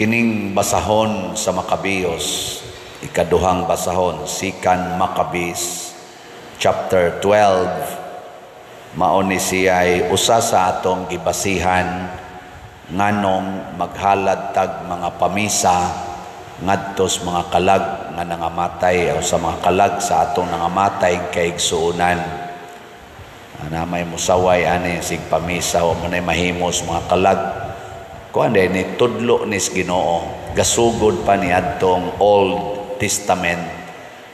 Kining basahon sa Makabiyos, ikaduhang basahon, Sikan Makabis, chapter 12, mao ni siya'y usa sa atong gibasihan nganong maghalad tag mga pamisa ngadtos mga kalag nga nangamatay o sa mga kalag sa atong nangamatay kay igsuunan. Ana may musaway ani sig pamisa o manay mahimos mga kalag. Kuan ni tudlo nis Ginoo, gasugod pa ni adtong Old Testament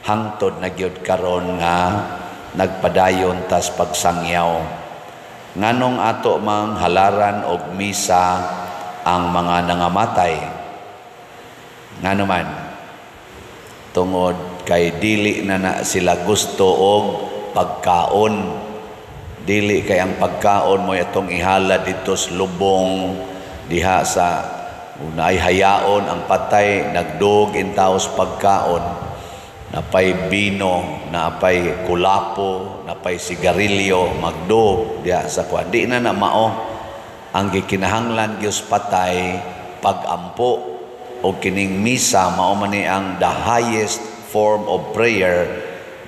hangtod na gyud karon nga nagpadayon tas pagsangyaw. Nganong ato mang halaran og misa ang mga nangamatay. Ngano man tungod kay dili na sila gusto og pagkaon. Dili kay ang pagkaon mo itong ihala dito sa lubong diha sa unay hayaon ang patay nagdug intaos pagkaon, napay bino, napay kulapo, napay sigarilyo, magdug diha sa kuan. Di na mao ang gikinahanglan gyud patay pagampo o kining misa mao man ni ang the highest form of prayer.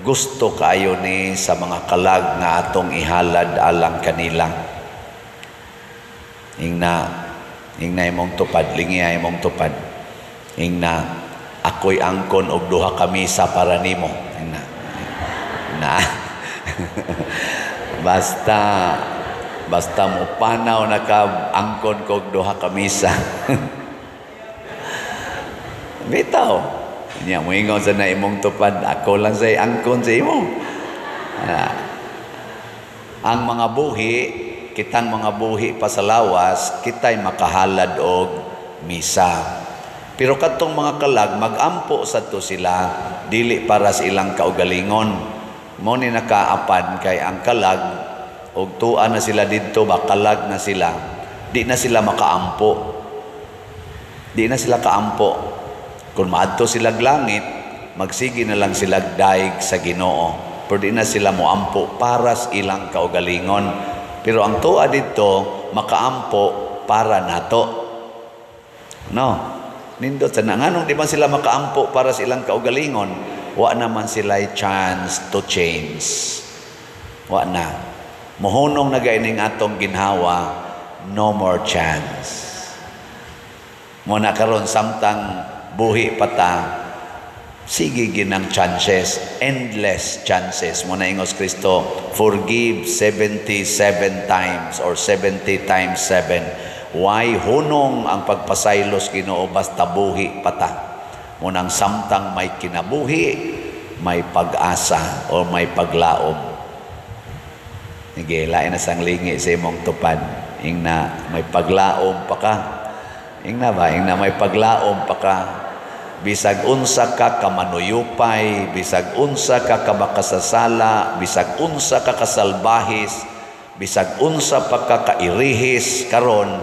Gusto kaayo ni sa mga kalag nga atong ihalad alang kanila. Ingna imong tupad, lingi imong tupad. Ingna ako'y angkon og duha ka misa para nimo. Ingna. Na. basta mo panaw na ka angkon kog duha ka misa. Bitaw. Nya mo ingon sa na imong tupad, ako lang say angkon sa imo. Ang mga buhi, kitang mga buhi pa sa lawas, kita'y makahalad og misa. Pero katong mga kalag, magampo sa to sila, dili para sa ilang kaugalingon. Mo ni nakaapan kay ang kalag, og tuan na sila dito, bakalag na sila, di na sila makaampo. Di na sila kaampo. Kung maadto sila langit, magsigi na lang sila daig sa Ginoo. Pero di na sila moampo para sa ilang kaugalingon. Pero ang tuwa dito, makaampo para nato. No? Nindot sa nanganong di man sila makaampo para sa ilang kaugalingon, wa naman sila'y chance to change. Wa na. Mohunong na gaining atong ginhawa, no more chance. Muna karon samtang buhi pata, sige ginang chances, endless chances. Muna ingos Kristo, forgive 77 times or 70 times 7. Why hunong ang pagpasaylos Ginoo basta buhi pata. Munang samtang may kinabuhi, may pag-asa o may paglaom. Lain na sang lingi sa imong tupad. Ingna may paglaom pa ka. Ingna may paglaom pa ka. Bisag unsa ka kamanuyupay, bisag unsa ka kabakasasala, bisag unsa ka kasalbahis, bisag unsa pa ka kairihis karon,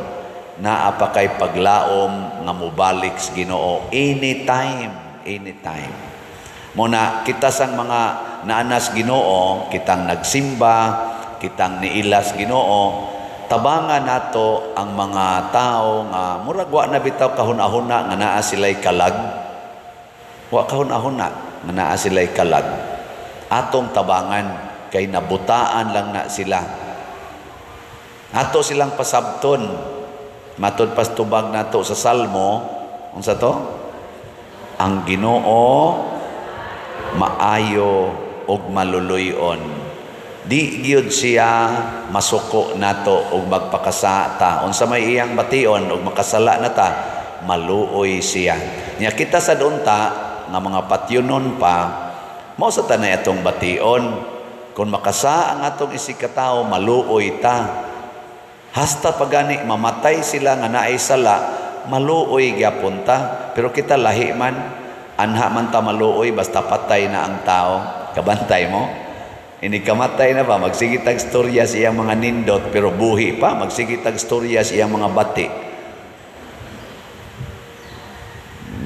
naa pa kay paglaom nga mobalik sa Ginoo anytime. Muna kita sang mga naanas Ginoo, kitang nagsimba, kitang niilas Ginoo, tabangan nato ang mga tao nga murag wa na bitaw kahuna-huna nga naa sila'y kalag. Wa kahuna-huna nga naa sila'y kalag. Atong tabangan kay nabutaan lang na sila. Ato silang pasabton. Matod pas tubag nato sa Salmo, unsa to? Ang Ginoo maayo og maluluyon. Di gyud siya masuko nato og magpakasa ta. Unsa may iyang bation og makasala na ta, maluoy siya. Nya kita sa doon ta nga mga patyonon pa, mao sa tanay atong bation. Kung makasa ang atong isikataw, maluoy ta. Hasta pagani mamatay sila nga naay sala, maluoy gyapon ta. Pero kita lahi man, anha man ta maluoy basta patay na ang tao. Kabantay mo? Ini kamatay na ba, magsigitag storya siyang mga nindot, pero buhi pa, magsigitag storya siyang mga bati.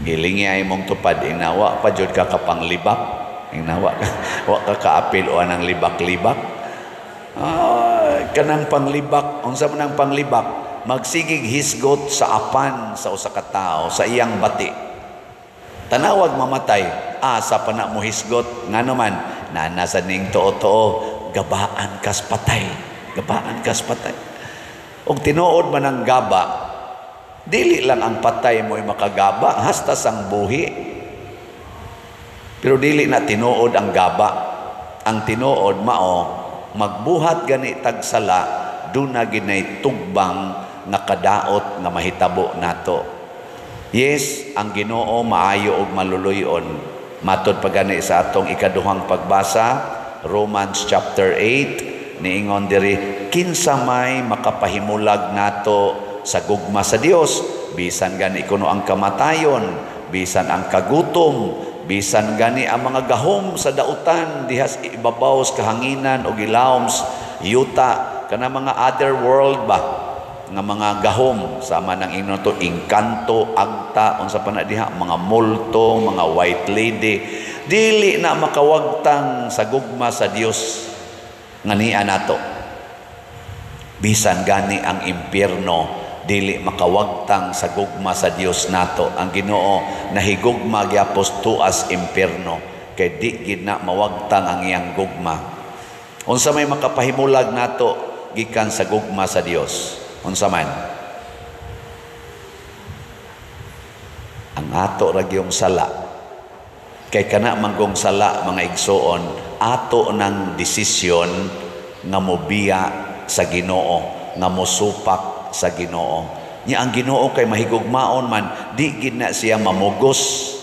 Gilingi ay mong tupad, inawa pa jud ka kapanglibak, inawa wa ka kaapil o anang libak-libak. Kanang panglibak, unsa man ang panglibak? magsigig hisgot sa apan sa usa ka tawo sa iyang bati. Tanawag mamatay, asa pa na mo hisgot, nga naman, nasa ning too-too, gabaan kas patay. Gabaan kas patay. Og tinuod man ang gaba, dili lang ang patay mo ay makagaba, hasta sang buhi. Pero dili na tinuod ang gaba. Ang tinuod mao, magbuhat gani tagsala, doon na ginay tugbang nga kadaot nga mahitabo nato. Yes, ang Ginoo maayo og maluluyon. Matod pa gani sa atong ikaduhang pagbasa, Romans chapter 8, niingon diri, kinsa may makapahimulag nato sa gugma sa Dios, bisan gani kuno ang kamatayon, bisan ang kagutom, bisan gani ang mga gahom sa dautan dihas ibabaw sa kahanginan o ilawom yuta kana mga other world ba nga mga gahom sama ng inon to Encanto, Agta, unsa pa na diha, mga multo, mga white lady, dili na makawagtang sa gugma sa Dios nga niya nato. Bisan gani ang impyerno, dili makawagtang sa gugma sa Dios nato. Ang Ginoo nahigugma gyapos tuas impyerno, kay di gid na mawagtang ang iyang gugma. Unsa may makapahimulag nato gikan sa gugma sa Dios? Unsa man? Ang ato ra gyung sala. Kay kana manggong sala mga igsoon, ato nang desisyon nga mobiya sa Ginoo, nga mosupak sa Ginoo. Nya ang Ginoo kay mahigugmaon man, di gid na siya mamugos.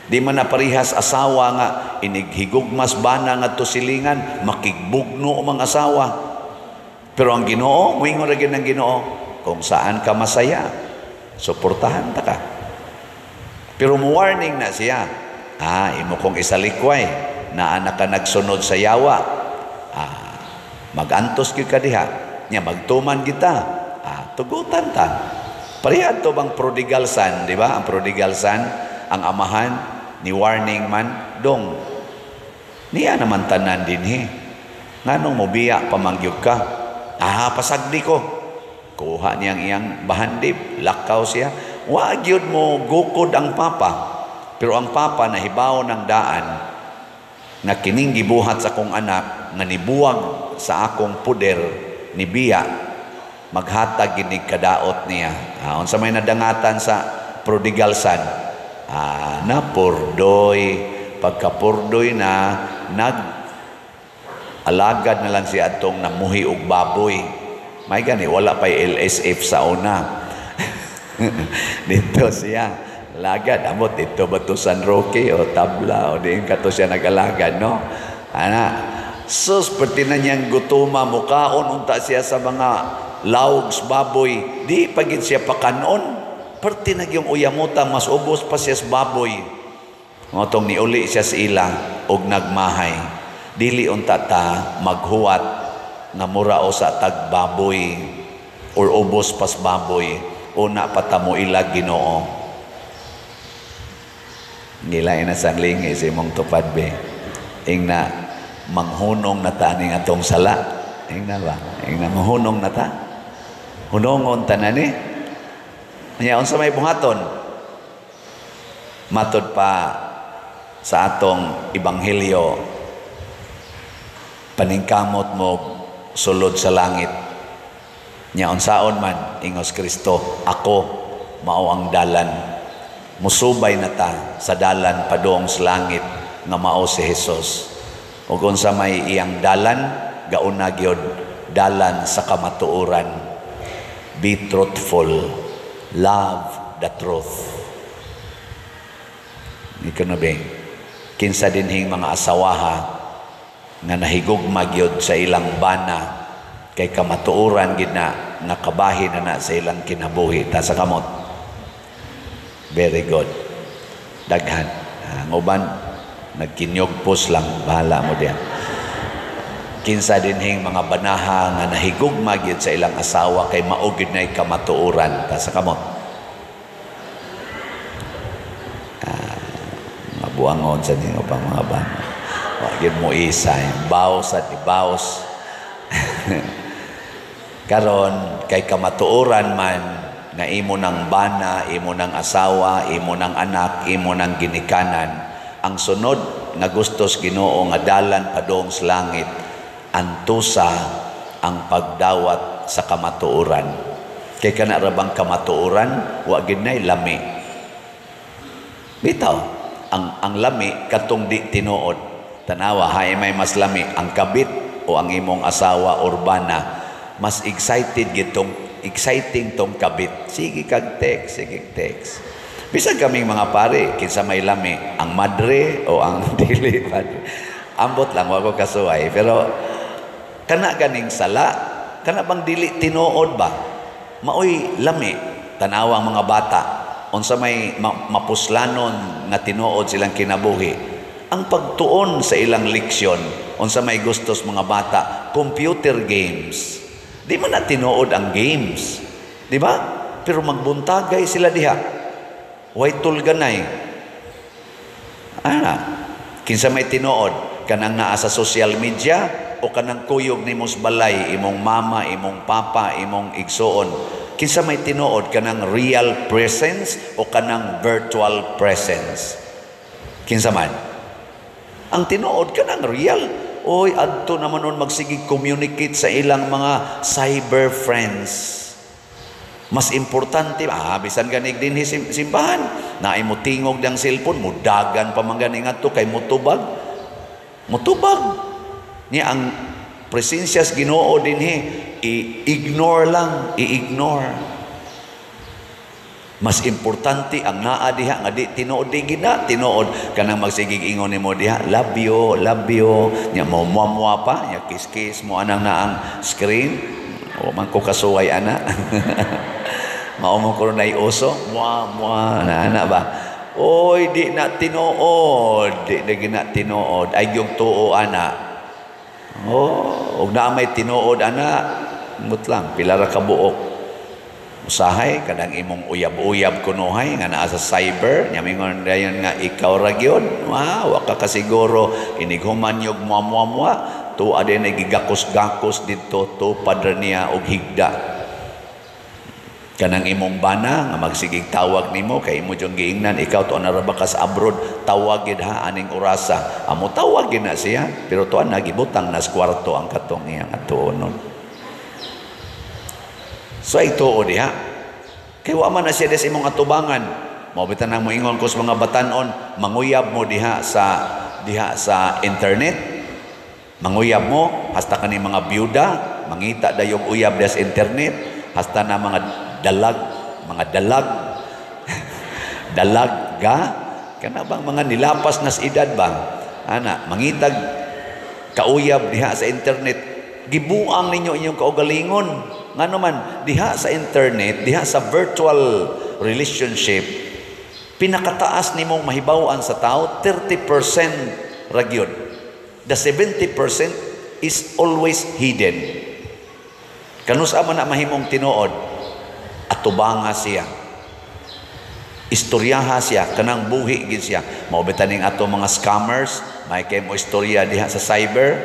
Di man na parihas asawa nga inighigugmas bana ngadto silingan, makigbugno mga asawa. Pero ang Ginoo, muingon ra gyud ng Ginoo, kung saan ka masaya, suportahan ta ka. Pero warning na siya, imo kong isalikway, na anak ka nagsunod sa yawa, magantos gyud ka diha, nya magtuman kita, tugutan ta. Parehad to bang prodigal son, di ba? Ang prodigal son, ang amahan, ni warning man, dong, niya naman tanan dinhi. Nganong mobiya pamangyog ka? Pasagdi ko. Kuha niyang iyang bahandib, lakaw siya. Wa gyud mo gukod ang papa. Pero ang papa nahibaw ng daan na kining gibuhat sa akong anak nga nibuwag sa akong puder ni biya, maghatag ginig kadaot niya. Unsa may nadangatan sa prodigal son? Napurdoy. Pagkapurdoy na, alagad na lang siya atong namuhi og baboy. May gani, wala pa LSF sa una. Dito siya, alagad. Amot, dito ba to San Roque o Tabla o diin ka to siya nag-alagad, no? Sus, perti na niyang gutuma, mukaon, unta siya sa mga laugs, baboy. Di pagin siya pakanon. Perti na yung uyamuta, mas ubos pa siya sa baboy. Ngotong niuli siya sa ila og nagmahay. Dili unta ta maghuwat nga murao sa tagbaboy or ubos pas baboy, una pa ta mo ilag Ginoo. Ngilay na sang lingi si mong tupad be. Ingna manghunong na ta ning atong sala. Ingna ba? Ingna manghunong na ta. Hunongon ta na ni. Nya unsa may buhaton? Matod pa sa atong ebanghelyo, paningkamot mo sulod sa langit. Nya unsaon man ingos Kristo, ako mao ang dalan. Musubay na ta sa dalan padung sa langit nga mao si Hesus. Ug unsa may iyang dalan, gauna gyud dalan sa kamatuoran. Be truthful, love the truth. Ikonobe, kinsa dinhing mga asawaha nga nahigugma gyud sa ilang bana kay kamatuoran gid na nakabahin na sa ilang kinabuhi ta sa kamot. Very good. Daghan. Ang uban nagkinyogpos lang, bahala mo diyan. Kinsa dinhing mga banaha nga nahigugma gyud sa ilang asawa kay mao gyud nay kamatuoran ta sa kamot. Mabuangon sa ninyo pang mga bana. Wagin mo isa, baos at ibaos. Karon, tinood. Kay kamatuoran man nga imo ng bana, imo ng asawa, imo ng anak, imo ng ginikanan. Ang sunod nga gustos Ginoo nga dalan padong sa langit, antusa ang pagdawat sa kamatuoran. Kay kana ra bang kamatuoran, wa gid nay lami. Bitaw, ang lami katong di tinuod. Tanawa, hay may mas lami ang kabit o ang imong asawa urbana. Mas exciting tong kabit. Sige kag text, sige text. Bisag kaming mga pare, kinsa may lami, ang madre o ang dili madre. Ambot lang, wag ko kasuway. Pero kana ganing sala, kana bang dili tinuod ba? Maoy lami, tanawang mga bata. Unsa may mapuslanon nga tinuod silang kinabuhi. Ang pagtuon sa ilang leksyon, unsa may gustos mga bata, computer games. Di man na tinuod ang games. Di ba? Pero magbuntagay sila diha. Way tulganay. Kinsa may tinuod? Kanang naa sa social media o kanang kuyog ni mos balay, imong mama, imong papa, imong igsoon. Kinsa may tinuod? Kanang real presence o kanang virtual presence? Kinsa man? Ang tinuod kanang real. Oy, adto naman nun magsigig communicate sa ilang mga cyber friends. Mas importante, bisan ganig din simbahan. Naay mo tingog ng cellphone, mudagan pa man ganing ato kay mutubag. Mutubag. Niya ang presensya sa Ginoo din i-ignore lang, i-ignore. Mas importante ang naa diha nga di tinuod di gina tinuod kanang magsigig ingon nimo diha love you nya mo pa nya kiss mo anang naang screen o man ko kasuway ana mao mo ko nay uso ana ba oy di na tinuod di gina tinuod ay gyud tuo ana og na may tinuod ana mutlang pila ra ka buok usahay kadang imong uyab-uyab kunuhay nga naa sa cyber nya mingon dayon nga ikaw ra gyud wa ka kasiguro inighuman yog muamwa tu ade na gigakos-gakos didto tu padra niya og higda kanang imong bana nga magsigig tawag nimo kay imo jung giingnan ikaw to na ra ba ka sa abroad tawag gid ha aning orasa amo tawag gid na siya pero tuan nagibutang nas kwarto ang katong iyang atuonon. So ito o diha. Kaya wa man na siya des imong atubangan. Mabitan nang moingon ko sa mga batanon, manguyab mo diha sa internet. Manguyab mo hasta kani mga byuda, mangita dayong uyab des internet, hasta na mga dalag dalagga kana bang mga nilapas nas edad ba? Ana, mangitag kauyab diha sa internet. Gibuang ninyo inyong kaugalingon. Nga naman, diha sa internet, diha sa virtual relationship, pinakataas ni mong mahibawan sa tao, 30% ragyod. The 70% is always hidden. Kanus man na mahimong tinuod, atubanga siya. Istoryaha siya, kanang buhi gid siya. Maubitaning ato mga scammers, may kay mo istorya diha sa cyber,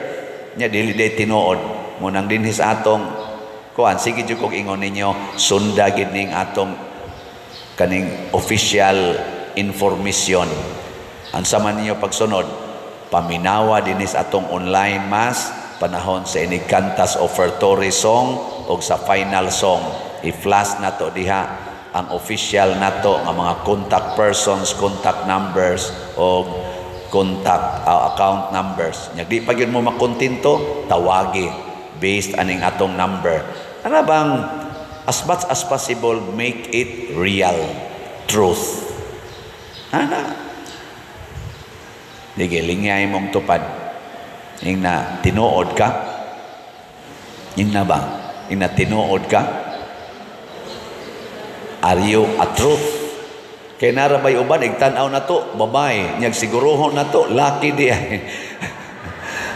nya dili day tinuod. Munang dinhi sa atong sige jud kog ingon ninyo sunda gid ning atong kaning official information. Ansa man ninyo pagsunod paminawa dinis atong online mass panahon sa ini kantas offertory song og sa final song i-flash nato diha ang official nato nga mga contact persons, contact numbers o contact account numbers. Nya di pa gyud mo makontinto tawagi based aning atong number. Ano bang as much as possible make it real truth. Ana digilingay mong tupad ing na tinuod ka ing na ba ing na tinuod ka are you a truth kay narabay uban igtan-aw na to babay nyag siguruhon na to laki di ay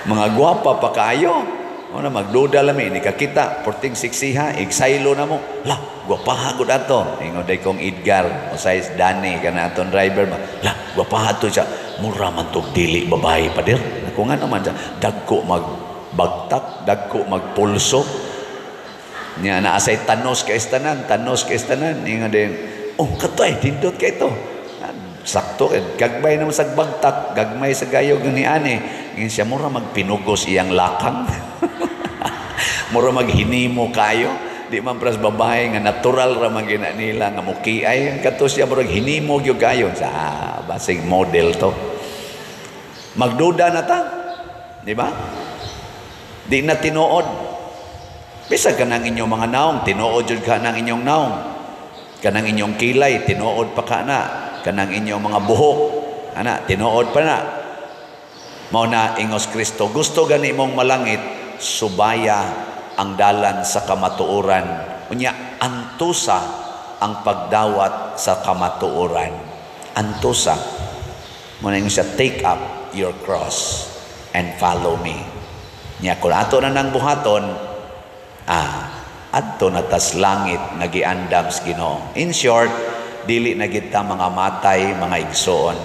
mga gwapa pa kaayo. Ano magduda lami ni kakita porting siksiha eksaylo na mo la gwapaha gud ato ingon day kong Edgar o size Danny kana aton driver ba la gwapaha to siya mura man tog dili babae pader ako nga naman siya dagko magbagtak dagko magpulso Nya naasay tanos kay tanan, inga din. Oh, katoy dindot kay ito. Sakto gagmay naman sa bagtak, gagmay sa gayog ni ani. Ingin siya mura magpinugos iyang lakang. Mura maghinimo kayo. Di man pras babae nga natural ra man gina nila nga mukiay kato siya murag hinimo gyud kayo sa basig model to. Magduda na ta. Di ba? Di na tinuod. Bisag ka ng inyong mga naong, tinuod jud ka ng inyong naong. Kanang inyong kilay, tinuod pa ka na. Kanang inyong mga buhok, ana, tinuod pa na. Mao na ingos Kristo, gusto gani mong malangit, subaya ang dalan sa kamatuoran. Unya, antusa ang pagdawat sa kamatuoran. Antusa. Muna yung siya, take up your cross and follow me. Nya, kung ato na nang buhaton, adto na tas langit nagiandam sa Ginoo. In short, dili na kita mga matay, mga igsoon.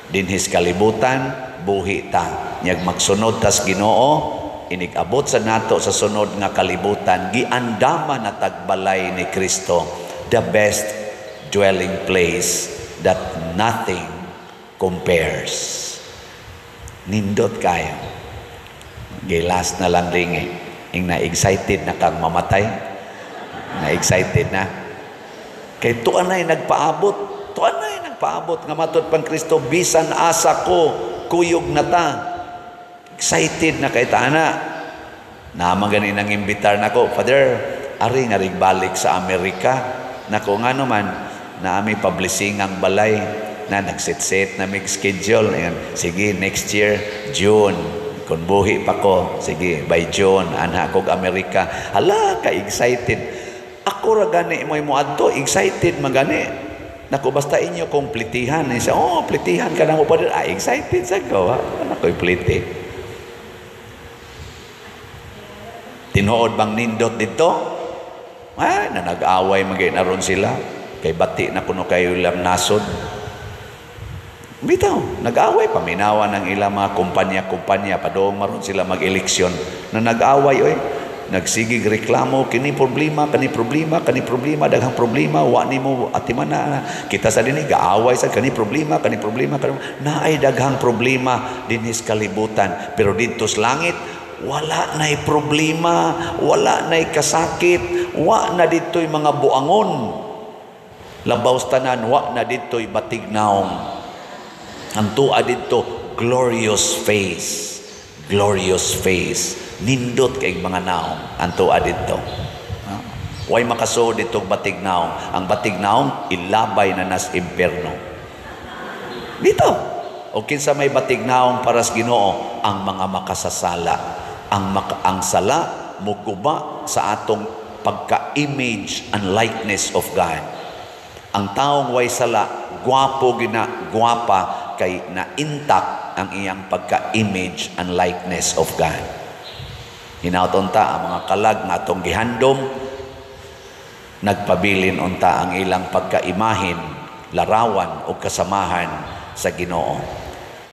Dinhis kalibutan, buhi ta. Nyag magsunod tas Ginoo, inigabot sa nato sa sunod nga kalibutan, giandama na tagbalay ni Kristo, the best dwelling place that nothing compares. Nindot kayo. Gilas na lang ringi. Ing na-excited na kang mamatay. Na-excited na. Kay tuan na'y nagpaabot. Tuan na'y nagpaabot. Nga matod pang Kristo, bisan asa ko, kuyog na ta. Excited na kay taana. Naman ganin ang imbitar na ko, Father, ari nga rig balik sa Amerika. Nako nga naman, na ami publishing ang balay na nagsit-sit na may schedule. Ayan, sige, next year, June. Kung buhi pa ko, sige, by June, anak kog Amerika. Hala, ka-excited. Ako ra gani mo adto, excited magani. Naku, basta inyo kong plitihan. Siya, plitihan ka na mo pa din. Excited sa ko, ha? Ako'y pliti. Tinuod bang nindot dito? Na nag-away magay na ron sila. Kay bati na kuno kayo ilang nasod. Bitaw, nag-away, paminawa ng ilang mga kumpanya, padoong maron sila mag-eleksyon na nag-away, nagsigig reklamo, kani problema, daghang problema, wa ni mo atiman na, kita sa dinig, gaaway sa kani problema, naay daghang problema dinhis kalibutan, pero dito sa langit, wala na'y problema, wala na'y kasakit, wa na dito'y mga buangon, labaw tanan, wa na dito'y batignaong. Ang tuwa dito, glorious face. Glorious face. Nindot kay mga naong. Ang tuwa dito. Way makaso dito batignaong. Ang batignaong, ilabay na nas impyerno. Dito. O kinsa may batignaong para sa Ginoo, ang mga makasasala. Ang sala, muguba sa atong pagka-image and likeness of God. Ang taong way sala, guwapo guwapa, kay na-intact ang iyang pagka-image and likeness of God. Hinauton ta ang mga kalag na atong gihandom, nagpabilin unta ang ilang pagka-imahin, larawan o kasamahan sa Ginoo.